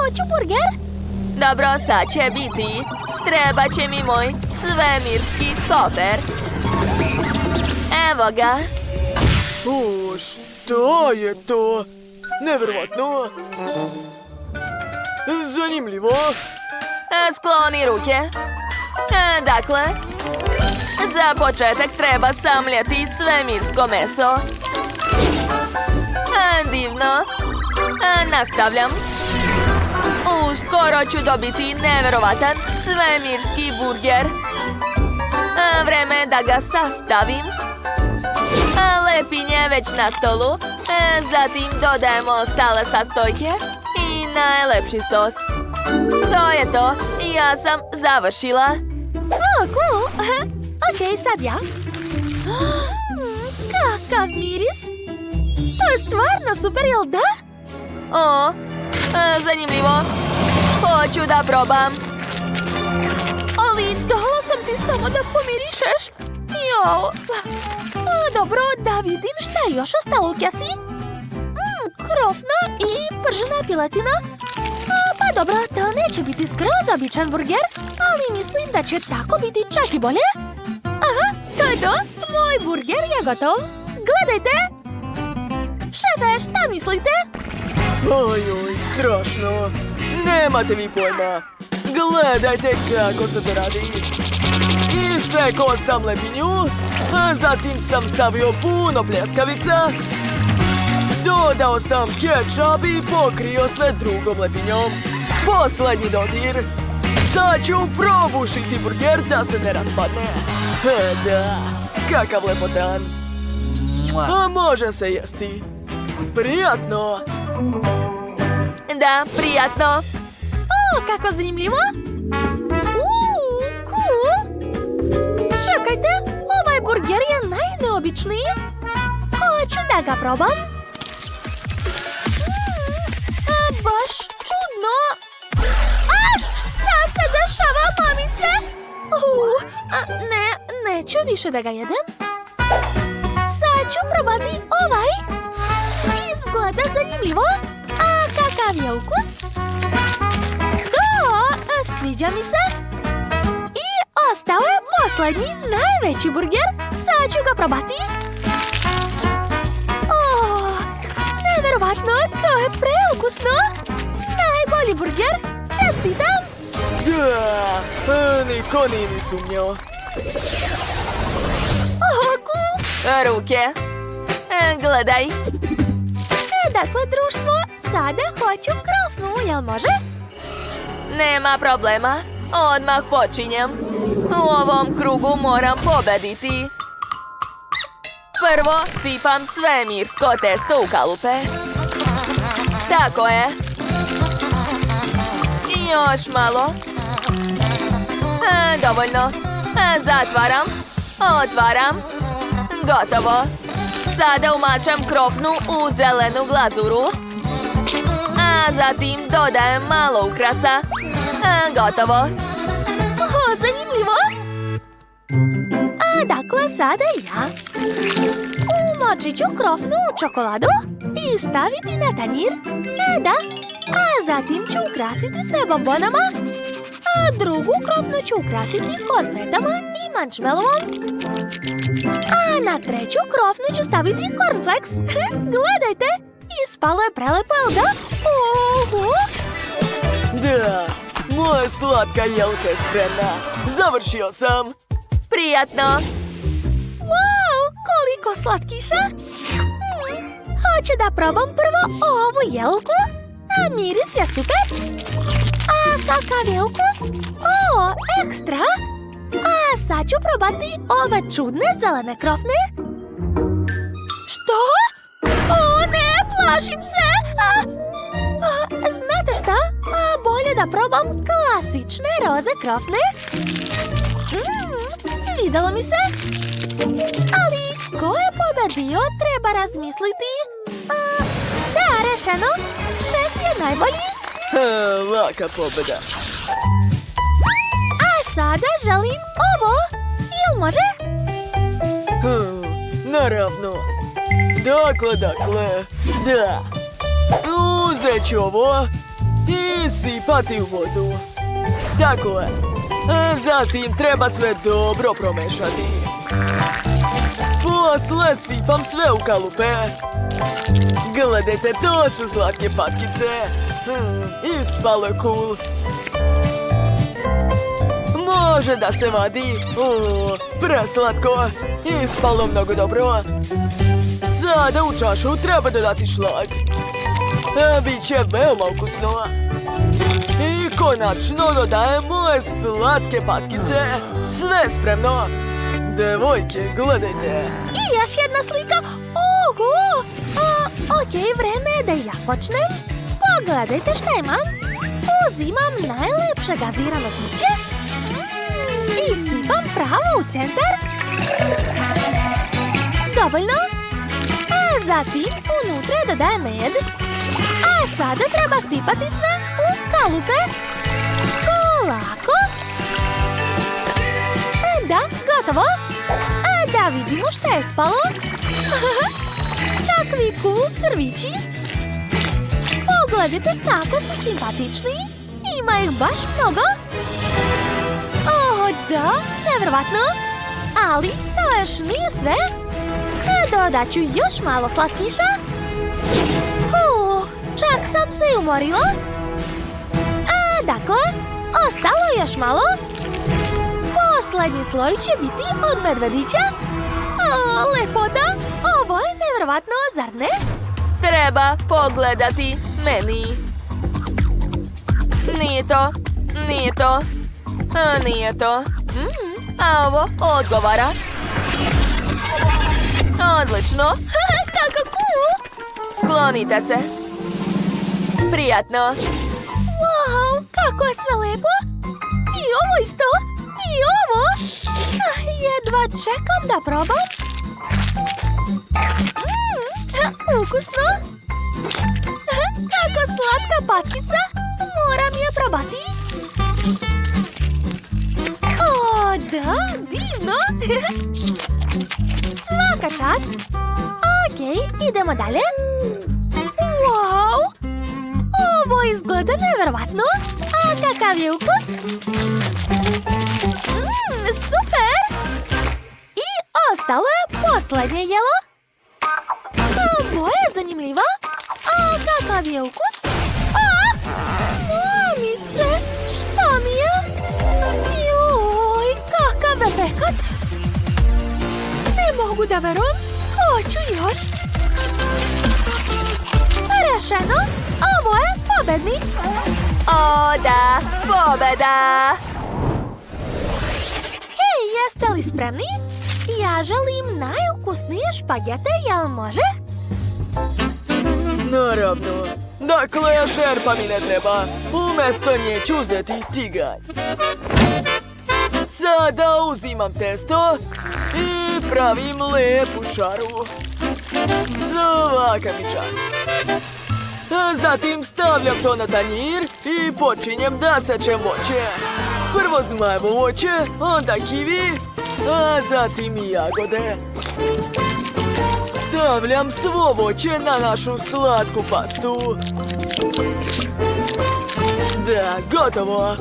hoću burger. Dobro, sad će biti. Treba će mi moj svemirski kofer. Evo ga. Šta je to? Neverovatno. Zanimljivo. Skloni ruke. Dakle, za početak treba samljati svemirsko meso. Divno. Nastavljam. Uskoro ću dobiti neverovatan svemirski burger. Vreme je da ga sastavim. Lepinje već na stolu. Zatim dodajemo ostale sastojke i najlepši sos. To je to. Ja sam završila. Cool. Ok, sad ja. Kakav miris. To je stvarno super, jel da? Zanimljivo. Hoću da probam. Ali dala sam ti samo da pomirišeš. Dobro, da vidim šta je još ostalo u kesi. Krofna i pržena piletina. Pa dobro, to neće biti skroz običan burger, ali mislim da će tako biti čak i bolje. Aha, to je to. Moj burger je gotov. Gledajte. Šefe, šta mislite? Ojoj, strašno. Nemate vi pojma. Gledajte kako se to radi. Isekao sam lepinju, a zatim sam stavio puno pljeskavica. Dodao sam kečap i pokrio sve drugom lepinjom. Poslednji dodir. Sad ću probušiti burger da se ne raspadne. Da, kakav lepotan. A može se jesti. Prijatno. Da, prijatno. Kako zanimljivo. Cool. Čekajte, ovaj burger je najneobičniji. Hoću da ga probam. Baš čudno. Šta se dešava, mamice? Neću više da ga jedem. Sad ću probati ovaj. Izgleda zanimljivo. A kakav je ukus? Da, sviđa mi se. I ostao je poslednji, najveći burger. Sad ću ga probati. Neverovatno, to je preukusno. Najbolji burger. Čestitam. Da, niko nije ni sumnjao. Cool. Ruke. Gledaj. Dakle, društvo, sada hoću krofnu, jel može? Nema problema. Odmah počinjem. U ovom krugu moram pobediti. Prvo sipam svemirsko testo u kalupe. Tako je. I još malo. Dovoljno. Zatvaram. Otvaram. Gotovo. Sada umačam krofnu u zelenu glazuru. A zatim dodajem malo ukrasa. Gotovo. Zanimljivo. Dakle, sada ja. Umočit ću krofnu u čokoladu i staviti na tanjir. Da. A zatim ću ukrasiti sve bombonama. A drugu krofnu ću ukrasiti konfetama i marshmallowom. A na treću krofnu ću staviti cornflakes. Gledajte, ispalo je prelepo, jel da? Da, moja slatka jelka je spremna. Završio sam. Prijatno. Wow, koliko slatkiša. Hoću da probam prvo ovu jelku. A miris je super. A kakav je ukus? Ekstra. A sad ću probati ove čudne zelene krofne. Što? Ne, plašim se. Znate šta? Bolje da probam klasične roze krofne. Svidelo mi se. Ali ko je pobedio treba razmisliti. Da, rešeno. Šef je najbolji. Laka pobeda. A sada želim ovo. Jel može? Naravno. Dakle, da. Uzet ću ovo. i sipati u vodu. Tako je. Zatim treba sve dobro promešati. Posle sipam sve u kalupe. Gledajte, to su slatke patkice. Ispalo je cool. Može da se vadi. Preslatko. Ispalo mnogo dobro. Sada u čašu treba dodati šlag. Biće veoma ukusno. I konačno dodajem moje slatke patkice. Sve spremno. Devojke, gledajte. I još jedna slika. Oho! Okej, vreme je da ja počnem. Pogledajte šta imam. Uzimam najlepše gazirano piće i sipam pravo u centar. Dovoljno. A zatim unutra dodajem med. A sada treba sipati sve u kalupe. Polako. Da, gotovo. A da vidimo šta je spalo. Kakvi cool crvići. Pogledajte kako su simpatični. Ima ih baš mnogo. Da, nevjerovatno. Ali to još nije sve. Dodat ću još malo slatkiša. Čak sam se i umorila. Dakle, ostalo još malo. Posljednji sloj će biti od medvedića. Lepota, ovo je nevjerovatno, zar ne? Treba pogledati meni. Nije to. Nije to. A ovo odgovara. Odlično. Kako cool. Sklonite se. Prijatno. Wow, kako je sve lepo. I ovo isto. I ovo. Jedva čekam da probam. Ukusno. Kako slatka patkica. Moram je probati. Da, divno. Svaka čast. Okej, idemo dalje. Wow. Ovo izgleda nevjerovatno. A kakav je ukus? Super. I ostalo je posljednje jelo. Ovo je zanimljivo. A kakav je ukus? Mamice, šta mi je? Joj, kakav efekat. Ne mogu da verujem. Hoću još. Rešeno. Ovo je pobednik. O da, pobeda. Hej, jeste li spremni? Ja želim najukusnije špagete, jel može? Naravno. Dakle, šerpa mi ne treba. Umjesto nje ću uzeti tiganj. Sada uzimam testo i pravim lepu šaru. Svaka mi čast. Zatim stavljam to na tanjir i počinjem da sečem voće. Prvo zmajevo voće, onda kivi, a zatim i jagode. Stavljam svo voće na našu slatku pastu. Da, gotovo.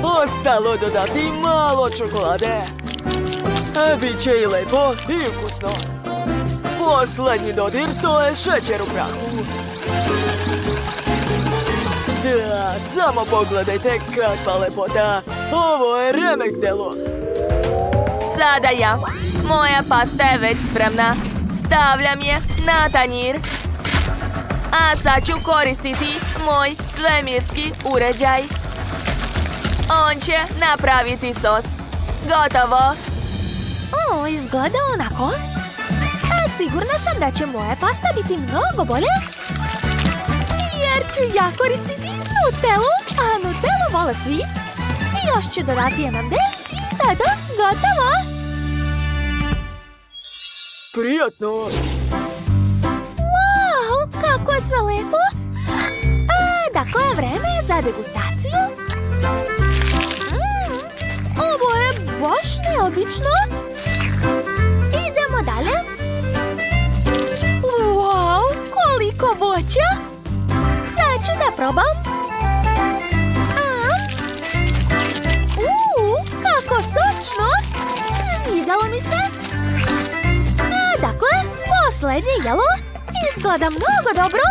Ostalo dodati malo čokolade. Biće i lepo i ukusno. Posljednji dodir, to je šećer u prahu. Da, samo pogledajte kakva lepota. Ovo je remek delo. Sada ja. Moja pasta je već spremna. Stavljam je na tanjir. A sad ću koristiti moj svemirski uređaj. On će napraviti sos. Gotovo. Izgleda onako. Sigurna sam da će moja pasta biti mnogo bolje. Jer ću ja koristiti Nutellu, a Nutellu vole svi. I još ću dodati M&M's i tada gotovo. Prijatno. Wow, kako je sve lepo. Dakle, vreme je za degustaciju. Ovo je baš neobično. Idemo dalje. Wow, koliko voća. Sad ću da probam. izgledalo. Izgleda mnogo dobro.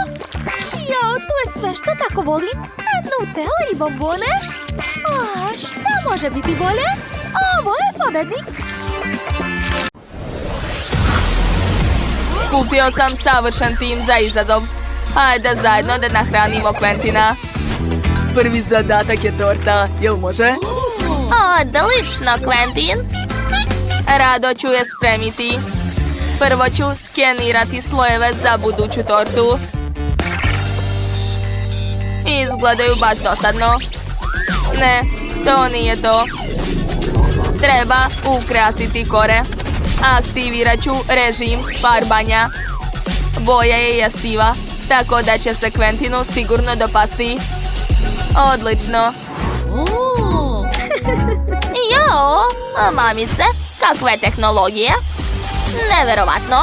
Jao, to je sve što tako volim. Nutella i bombone. A šta može biti bolje? Ovo je pobednik. Kupio sam savršen tim za izazov. Hajde zajedno da nahranimo Quentina. Prvi zadatak je torta, jel može? Odlično, Quentin. Rado ću je spremiti. Prvo ću skenirati slojeve za buduću tortu. Izgledaju baš dosadno. Ne, to nije to. Treba ukrasiti kore. Aktivirat ću režim farbanja. Boja je jestiva, tako da će se Quentinu sigurno dopasti. Odlično. Jao, mamice, kakve tehnologije. Neverovatno.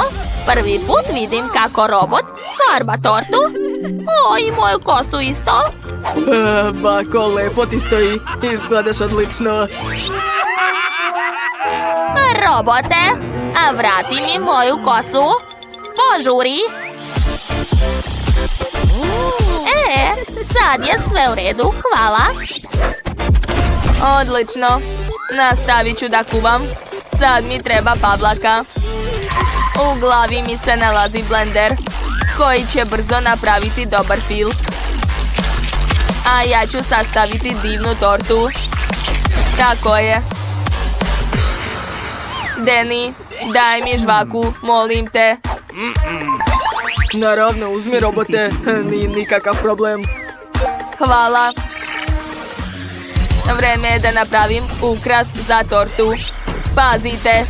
Prvi put vidim kako robot farba tortu. O, i moju kosu isto. Bako, lepo ti stoji. Izgledaš odlično. Robote, a vrati mi moju kosu. Požuri. Sad je sve u redu, hvala. Odlično. Nastavit ću da kuvam. Sad mi treba pavlaka. U glavi mi se nalazi blender koji će brzo napraviti dobar fil. A ja ću sastaviti divnu tortu. Tako je. Danny, daj mi žvaku, molim te. Naravno, uzmi robote, nije nikakav problem. Hvala. Vreme je da napravim ukras za tortu. Pazite.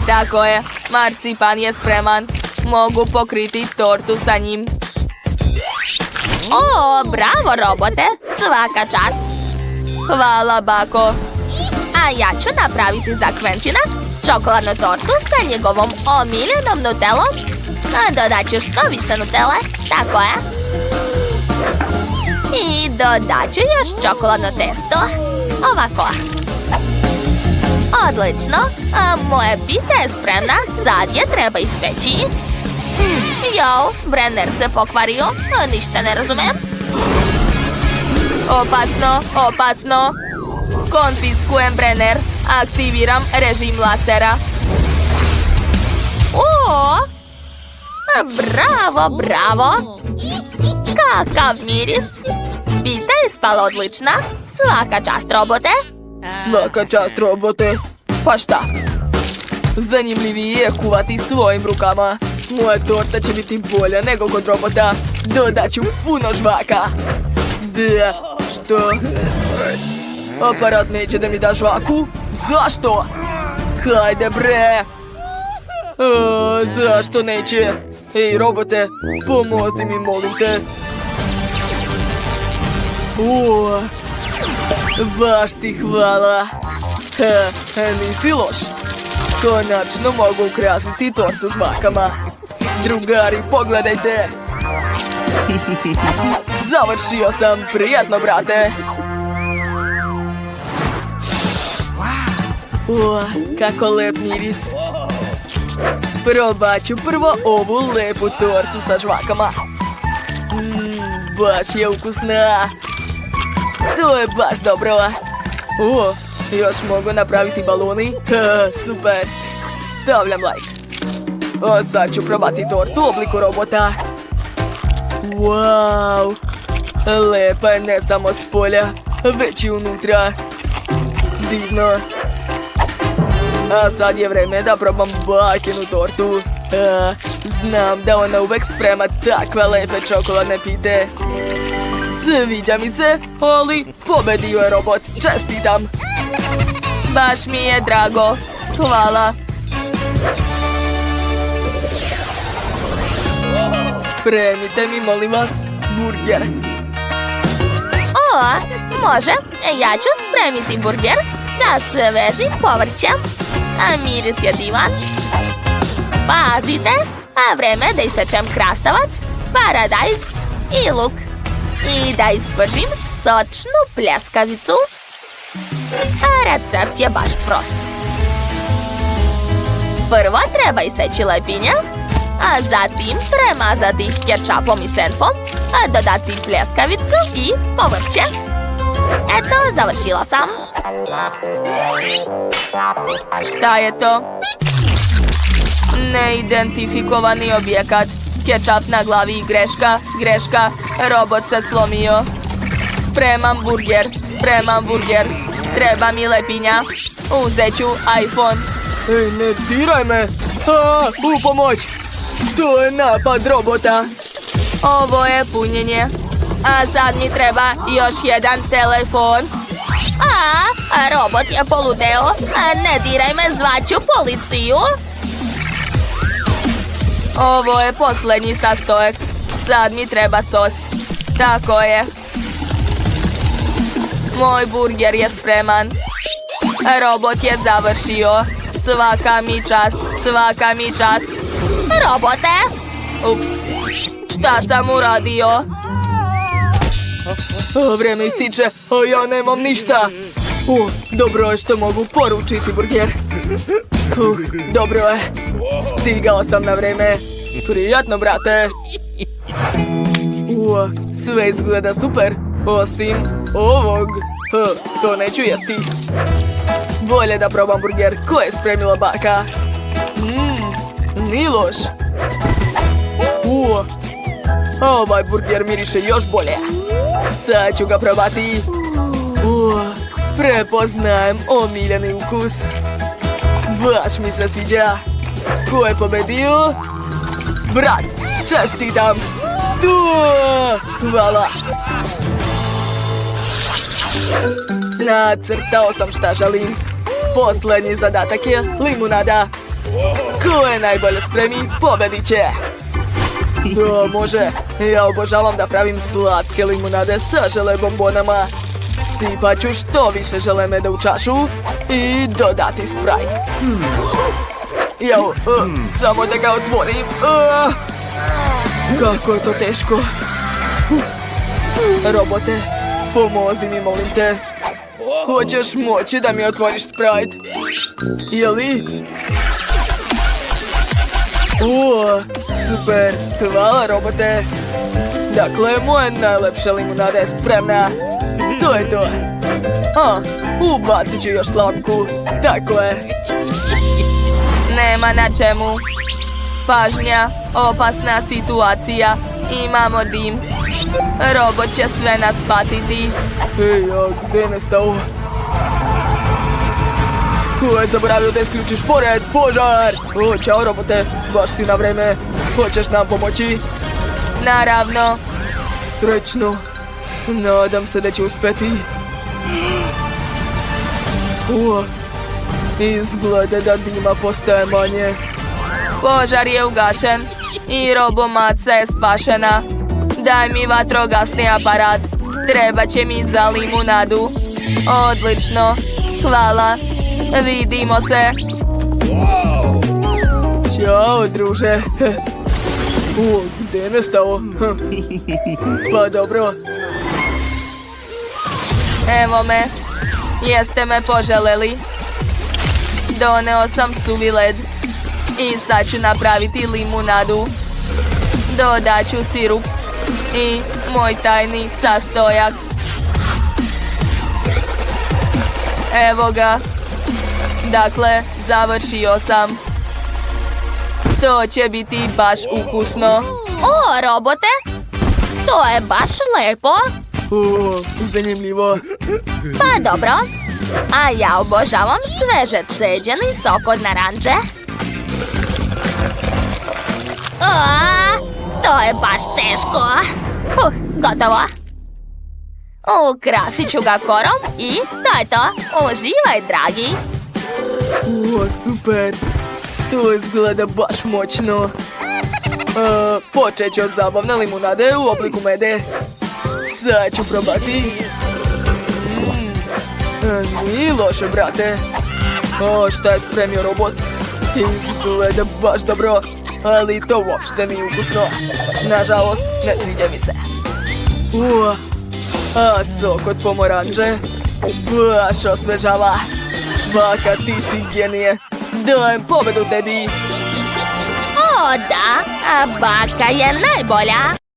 Tako je, marcipan je spreman. Mogu pokriti tortu sa njim. O, bravo robote, svaka čast. Hvala, bako. A ja ću napraviti za Quentina čokoladnu tortu sa njegovom omiljenom nutelom. Dodat ću što više nutele, tako je. I dodat ću još čokoladno testo. Ovako. Odlično, moja pita je spremna, sad je treba ispeći. Jao, Brenner se pokvario, ništa ne razumem. Opasno, opasno. Konfiskujem Brenner, aktiviram režim lasera. O! Bravo, bravo. Kakav miris. Pita je spala odlična. Svaka čast, robote. Svaka čast, robote. Pa šta? Zanimljivije je kuvati svojim rukama. Moja torta će biti bolja nego kod robota. Dodat ću puno žvaka. Da, što? Aparat neće da mi da žvaku? Zašto? Hajde bre! Zašto neće? Ej, robote, pomozi mi, molim te. Baš ti hvala. Nisi loš. Konačno mogu ukrasiti tortu žvakama. Drugari, pogledajte. Završio sam, prijatno, brate. Kako lep miris. Probat ću prvo ovu lepu tortu sa žvakama. Baš je ukusna. To je baš dobro. Još mogu napraviti baloni. Super. Stavljam like. A sad ću probati tortu u obliku robota. Wow. Lepa je ne samo s polja, već i unutra. Divno. A sad je vreme da probam bakinu tortu. Znam da ona uvek sprema takve lepe čokoladne pite. Sviđa mi se, ali pobedio je robot. Čestitam. Baš mi je drago. Hvala. Spremite mi, molim vas, burger. O, može. Ja ću spremiti burger sa svežim povrćem. A miris je divan. Pazite, a vreme da isečem krastavac, paradajz i luk. I da ispržim sočnu pljeskavicu. A recept je baš prost. Prvo treba iseći lepinje. a zatim premazati kečapom i senfom, a dodati pljeskavicu i povrće. Eto, završila sam. Šta je to? Neidentifikovani objekat. Kečap na glavi i greška. Robot se slomio. Spremam burger. Treba mi lepinja. Uzet ću iPhone. Ej, ne diraj me! U pomoć! To je napad robota! Ovo je punjenje. A sad mi treba još jedan telefon. Robot je poludeo. Ne diraj me, zvaću policiju. Ovo je posljednji sastojak. Sad mi treba sos. Tako je. Moj burger je spreman. Robot je završio. Svaka mi čast. Robote! Ups. Šta sam uradio? Vrijeme ističe, a ja nemam ništa. Dobro je što mogu poručiti burger. Dobro je. Stigao sam na vrijeme. Prijatno, brate. Sve izgleda super. Osim ovog. To neću jesti. Bolje da probam burger koji je spremila baka. Nije loš. Ovaj burger miriše još bolje. Sad ću ga probati. Prepoznajem omiljeni ukus. Baš mi se sviđa. Ko je pobedio? Brat, čestitam. Hvala. Nacrtao sam šta želim. Posljednji zadatak je limunada. Ko je najbolje spremi, pobedit će. Da, može. Ja obožavam da pravim slatke limunade sa žele bombonama. Sipat ću što više žele meda u čašu i dodati spraj. Samo da ga otvorim. Kako je to teško. Robote, pomozi mi, molim te. Hoćeš moći da mi otvoriš Sprite? Jeli? Super, hvala robote. Dakle, moja najlepša limunada je spremna. To je to. Ubacit ću još slamku. Tako je. Nema na čemu. Pažnja, opasna situacija. Imamo dim. Robot će sve nas spasiti. Ej, gdje je nestao? Ko je zaboravio da isključiš pored? Požar! Ćao robote, baš si na vreme. Hoćeš nam pomoći? Naravno. Srećno. Nadam se da će uspjeti. Izgleda da dima postaje manje. Požar je ugašen i robomaca je spašena. Daj mi vatrogasni aparat. Treba će mi za limunadu. Odlično. Hvala. Vidimo se. Ćao, druže. Gdje je nestao? Pa dobro. Evo me. Jeste me poželeli. Doneo sam suvi led. I sad ću napraviti limunadu. Dodat ću sirup. I moj tajni sastojak. Evo ga. Dakle, završio sam. To će biti baš ukusno. Robote! To je baš lepo. Zanimljivo. Pa dobro. A ja obožavam sveže ceđeni sok od naranče. To je baš teško. Gotovo. Ukrasit ću ga korom i to je to. Uživaj, dragi. Super. To izgleda baš moćno. Počet ću od zabavne limunade u obliku mede. Sad ću probati. Nije loše, brate. Šta je spremio robot? Izgleda baš dobro. Ali to uopšte nije ukusno. Nažalost, ne sviđa mi se. A sok od pomoranče baš osvežava. Baka, ti si genije. Dajem pobedu tebi. da, baka je najbolja.